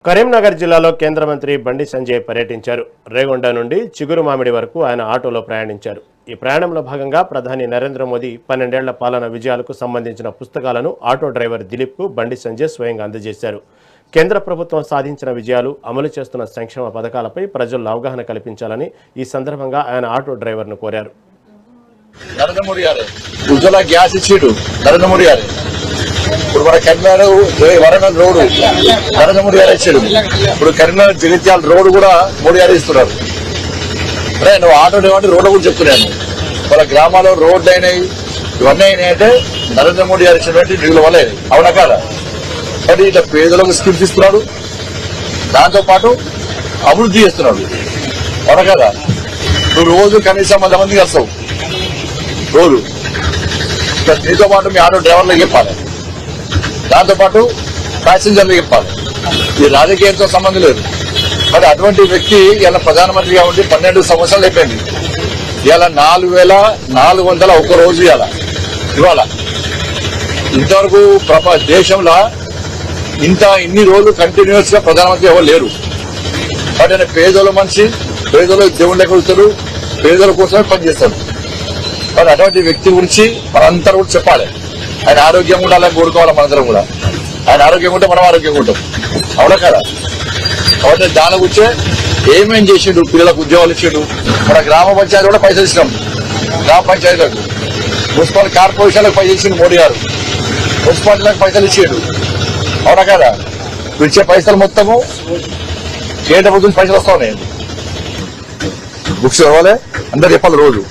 కరీంనగర్ జిల్లాలో కేంద్ర మంత్రి బండి సంజయ్ పర్యటించారు. రేగొండ నుండి చిగురు మామిడి వరకు ఆయన ఆటోలో ప్రయాణించారు. ఈ ప్రయాణంలో భాగంగా ప్రధాని నరేంద్ర మోదీ 12 ఏళ్ల పాలన విజయాలకు సంబంధించిన పుస్తకాలను ఆటో డ్రైవర్ దిలీప్కు బండి సంజయ్ స్వయంగా అందజేశారు. కేంద్ర ప్రభుత్వం సాధించిన విజయాలు, అమలు చేస్తున్న సంక్షేమ పథకాలపై ప్రజల్లో అవగాహన కల్పించాలని ఈ సందర్భంగా ఆయన ఆటో డ్రైవర్ను కోరారు. నరేంద్ర మోడీ గారు ఉజ్వల గ్యాస్ ఇచ్చిండు. నరేంద్ర మోడీ గారు ఇప్పుడు మన కరీంనగర్ వరంగల్ రోడ్డు నరేంద్ర మోడీ గారు ఇచ్చాడు. ఇప్పుడు కరీంనగర్ జగిత్యాల రోడ్డు కూడా మోడీ గారు ఇస్తున్నారు. అరే నువ్వు ఆటో డ్రైవర్ రోడ్డు కూడా చెప్తున్నాను. వాళ్ళ గ్రామాల్లో రోడ్లు అయినాయి, ఇవన్నీ అయినాయి అంటే నరేంద్ర మోడీ గారు ఇచ్చినటువంటి నిధుల వల్ల అవునా కాదా? కానీ ఇట్లా పేదలకు స్కీమ్స్ ఇస్తున్నాడు, దాంతో పాటు అభివృద్ధి చేస్తున్నాడు. అవునా కదా? నువ్వు రోజు కనీసం 100 మంది వస్తావు రోజు. నీతో పాటు మీ ఆటో డ్రైవర్లకు చెప్పాలి, దాంతో పాటు ప్యాసింజర్లు చెప్పాలి. ఈ రాజకీయంతో సంబంధం లేదు. మరి అటువంటి వ్యక్తి ఇలా ప్రధానమంత్రిగా ఉండి 12 సంవత్సరాలు అయిపోయింది. ఇలా 4,400 ఒక్క రోజు ఇవాళ ఇంతవరకు దేశంలో ఇన్ని రోజులు కంటిన్యూస్ గా ప్రధానమంత్రి ఎవరు లేరు. బట్ ఆయన పేదల మనిషి, పేదలు దేవుళ్ళు ఎక్కడుతారు, పేదల కోసమే పనిచేస్తారు. మరి అటువంటి వ్యక్తి గురించి మనందరూ కూడా చెప్పాలి. ఆయన ఆరోగ్యంగా ఉండాలని కోరుకోవాలి మనందరం కూడా. ఆయన ఆరోగ్యంగా ఉంటే మనం ఆరోగ్యంగా ఉంటాం. అవునా కదా? కాబట్టి దాని గురించే ఏమేం చేసిండు, పిల్లలకు ఉద్యోగాలు ఇచ్చిండు. మన గ్రామ పంచాయతీ కూడా పైసలు ఇచ్చినాం. గ్రామ పంచాయతీలకు, మున్సిపల్ కార్పొరేషన్లకు పైసలు ఇచ్చిండు మోడీ గారు. మున్సిపాలిటీలకు పైసలు ఇచ్చిండు. అవునా కదా? ఇచ్చే పైసలు మొత్తము కేంద్ర ప్రభుత్వం పైసలు వస్తా ఉన్నాయి. బుక్స్ చదవాలి, అందరు చెప్పాలి. రోజు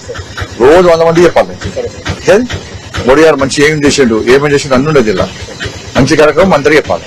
100 మంది చెప్పాలి. మోడీ గారు మంచి ఏం చేసిండు, ఏమేం చేసిండు అన్నుండే జిల్లా మంచి కార్యక్రమం అందరూ చెప్పాలి.